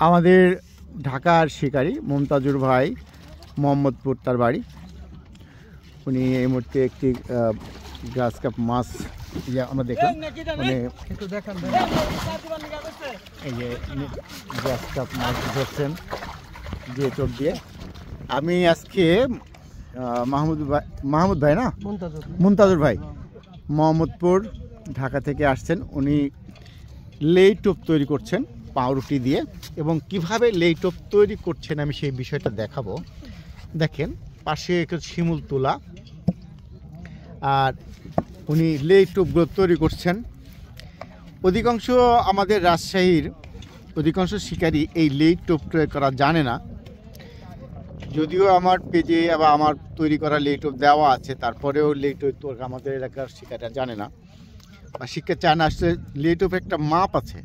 আমাদের ঢাকার শিকারী মমতাজুর ভাই, মোহাম্মদপুর তার বাড়ি। উনি এই মুহূর্তে একটি গ্রাস কাপ মাছ আমরা দেখলাম, মানে এই যে গ্রাস কাপ মাছ ধরছেন দিয়ে চোখ দিয়ে। আমি আজকে মাহমুদ ভাই না, মুমতাজুর ভাই মোহাম্মদপুর ঢাকা থেকে আসছেন। উনি লেই টোপ তৈরি করছেন পাউরুটি দিয়ে, এবং কিভাবে লেই টোপ তৈরি করছেন আমি সেই বিষয়টা দেখাবো। দেখেন পাশে একটু শিমুল তোলা, আর উনি লেই টোপগুলো তৈরি করছেন। অধিকাংশ আমাদের রাজশাহীর অধিকাংশ শিকারী এই লেই টোপ তৈরি করা জানে না। যদিও আমার পেজে বা আমার তৈরি করা লেই টোপ দেওয়া আছে, তারপরেও লেই টোপ আমাদের এলাকার শিকারীরা জানে না বা শিখতে চায় না। আসলে লেই টোপের একটা মাপ আছে,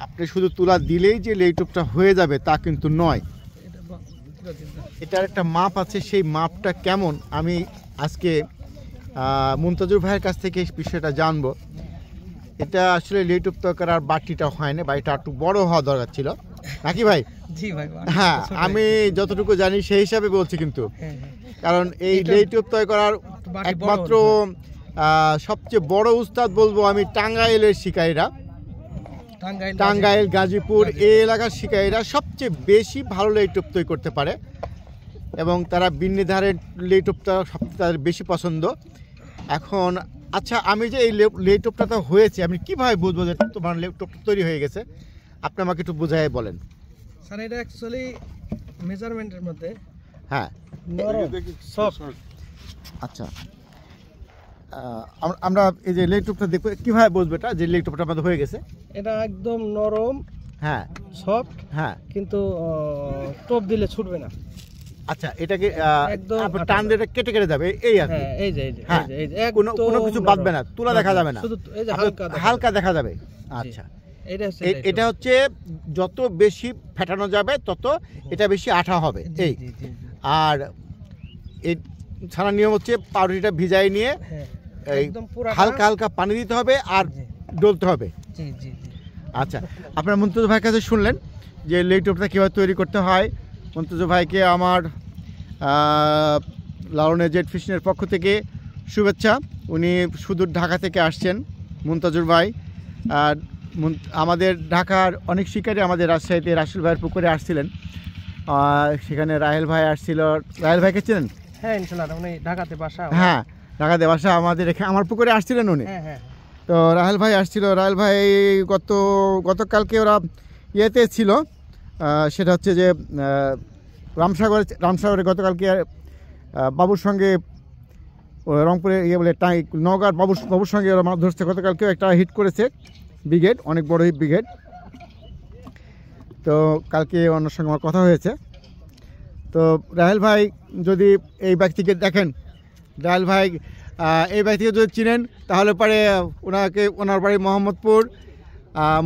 আপনি শুধু তুলা দিলেই যে লেই টোপটা হয়ে যাবে তা কিন্তু নয়, এটার একটা মাপ আছে। সেই মাপটা কেমন আমি আজকে মুমতাজুর ভাইয়ের কাছ থেকে এই বিষয়টা জানবো। এটা আসলে লেই টোপ তৈরি করার বাটিটা হয় না, বাটিটা একটু বড় হওয়া দরকার ছিল নাকি ভাই? জি ভাই, হ্যাঁ, আমি যতটুকু জানি সেই হিসাবে বলছি কিন্তু, কারণ এই লেই টোপ তৈরি করার একমাত্র সবচেয়ে বড় উস্তাদ বলবো আমি টাঙ্গাইলের শিকারীরা, টাঙ্গাইল গাজীপুর এই এলাকার শিকারীরা সবচেয়ে বেশি ভালো লেই টোপ তৈরি করতে পারে, এবং তারা বিন্নিধারের লেই টোপটা সবচেয়ে তাদের বেশি পছন্দ। এখন আচ্ছা, আমি যে এই লেই টোপটা তো হয়েছে, আমি কীভাবে বুঝবো যে তোমার লেই টোপটা তৈরি হয়ে গেছে? আপনি আমাকে একটু বুঝাই বলেন। স্যার, এটা অ্যাকচুয়ালি মেজারমেন্টের মধ্যে, হ্যাঁ আচ্ছা, আমরা এই যে লেই টোপটা দেখবো, কীভাবে বুঝবো এটা যে লেই টোপটা আমাদের হয়ে গেছে? এটা একদম নরম, হ্যাঁ সফট, হ্যাঁ, কিন্তু টোপ দিলে ছুটবে না। আচ্ছা, এটাকে একদম টান দিয়ে কেটে কেটে যাবে এই আর কি। এই যে কোনো কিছু বাঁধবে না, তুলা দেখা যাবে না, শুধু এই যে হালকা দেখা যাবে। আচ্ছা, এটা হচ্ছে যত বেশি ফেটানো যাবে তত এটা বেশি আঠা হবে এই। আর এই ছাড়া নিয়ম হচ্ছে পাউরুটিটা ভিজাই নিয়ে হালকা হালকা পানি দিতে হবে আর ডলতে হবে। আচ্ছা, আপনার মুমতাজ ভাইয়ের কাছে শুনলেন যে লেই টোপটা কীভাবে তৈরি করতে হয়। মুমতাজ ভাইকে আমার লালনের জেড ফিশিংয়ের পক্ষ থেকে শুভেচ্ছা। উনি সুদূর ঢাকা থেকে আসছেন মুমতাজুর ভাই। আর আমাদের ঢাকার অনেক শিকারী আমাদের রাজশাহীতে রাসেল ভাইয়ের পুকুরে আসছিলেন, সেখানে রাহেল ভাই আসছিল। রাহেল ভাইকে চেনেন? হ্যাঁ ইনশাআল্লাহ, উনি ঢাকাতে বাসা। হ্যাঁ, ঢাকাতে বাসা, আমাদের এখানে আমার পুকুরে আসছিলেন উনি। তো রাহেল ভাই আসছিল। রাহেল ভাই গতকালকে ওরা ইয়েতে ছিল, সেটা হচ্ছে যে রামসাগরে গতকালকে বাবুর সঙ্গে রংপুরে বলে নওগাঁর বাবুর সঙ্গে ওরা মাছ ধরছে। গতকালকেও একটা হিট করেছে ব্রিগেড, অনেক বড় হিট ব্রিগেড। তো কালকে ওনার সঙ্গে আমার কথা হয়েছে। তো রাহেল ভাই যদি এই ব্যক্তিকে দেখেন, রাহেল ভাই এই ব্যক্তিকে যদি চিনেন তাহলে পরে ওনার বাড়ি মোহাম্মদপুর,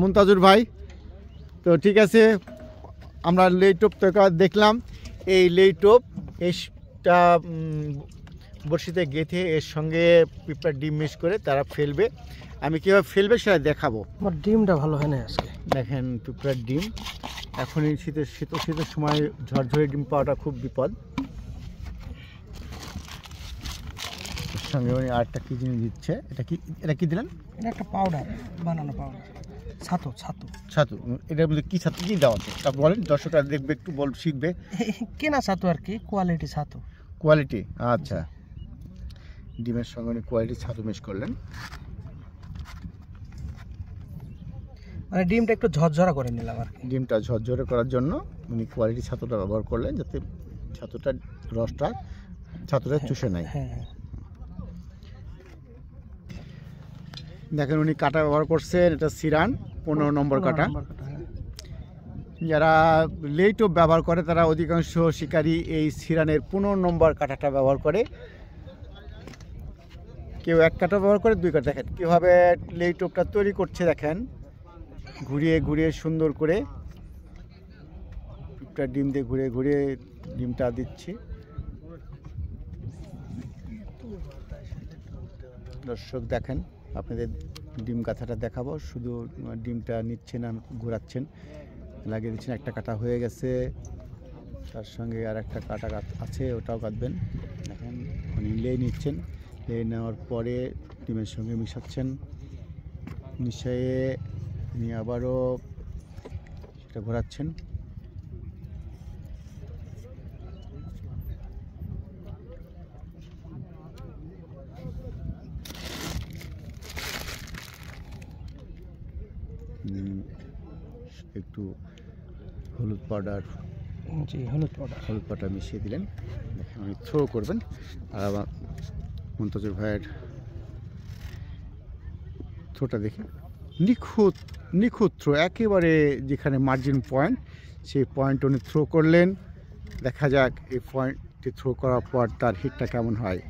মুমতাজুর ভাই। তো ঠিক আছে, আমরা লেই টোপ দেখলাম। এই লেই টোপ এইটা বড়শিতে গেঁথে এর সঙ্গে পিঁপড়ার ডিম মিক্স করে তারা ফেলবে। আমি কীভাবে ফেলবে সেটা দেখাবো। আমার ডিমটা ভালো হয় না আজকে। দেখেন পিঁপড়ার ডিম, এখন এই শীতের সময় ঝরঝরে ডিম পাওয়াটা খুব বিপদ। এর সঙ্গে উনি আরেকটা কী জিনিস দিচ্ছে, এটা কি দিলেন? এটা একটা পাউডার, বানানো পাউডার, ছাতু। এটা বলে কি ছাতু, কি দেওয়া আছে তা বলেন, দর্শকরা দেখবে, একটু শিখবে। কেনা ছাতু আর কি, কোয়ালিটি ছাতু। কোয়ালিটি, আচ্ছা। ডিমের সঙ্গে উনি কোয়ালিটি ছাতু মিক্স করলেন, মানে ডিমটা একটু ঝরঝরা করে নিলাম আর কি। ডিমটা ঝরঝরে করার জন্য উনি কোয়ালিটি ছাতুটা ব্যবহার করলেন, যাতে ছাতুটা চুষে নেয়। দেখেন উনি কাটা ব্যবহার করছেন, এটা সিরান 15 নম্বর কাটা। যারা লেই টোপ ব্যবহার করে তারা অধিকাংশ শিকারী এই সিরানের 15 নম্বর কাটাটা ব্যবহার করে। কেউ 1 কাটা ব্যবহার করে, 2 কাটা। দেখেন কীভাবে লেই টোপটা তৈরি করছে, দেখেন ঘুরিয়ে ঘুরিয়ে সুন্দর করে পিঁপড়া ডিম দিয়ে ঘুরিয়ে ঘুরিয়ে ডিমটা দিচ্ছি। দর্শক দেখেন, আপনাদের ডিম গাথাটা দেখাবো, শুধু ডিমটা নিচ্ছেন আর ঘোরাচ্ছেন। লাগিয়ে দিচ্ছেন। একটা কাটা হয়ে গেছে, তার সঙ্গে আর একটা কাটা আছে, ওটাও কাটবেন। এখন উনি লেই নিচ্ছেন, লেই নেওয়ার পরে ডিমের সঙ্গে মিশাচ্ছেন। মিশিয়ে উনি আবারও সেটা ঘোরাচ্ছেন। একটু হলুদ পাউডার হলুদ পাউডার মিশিয়ে দিলেন। দেখেন উনি থ্রো করবেন। আর আবার মুনতাজুর ভাইয়ের থ্রোটা দেখে নিখুঁত থ্রো, একেবারে যেখানে মার্জিন পয়েন্ট সেই পয়েন্ট উনি থ্রো করলেন। দেখা যাক এই পয়েন্টটি থ্রো করার পর তার হিটটা কেমন হয়।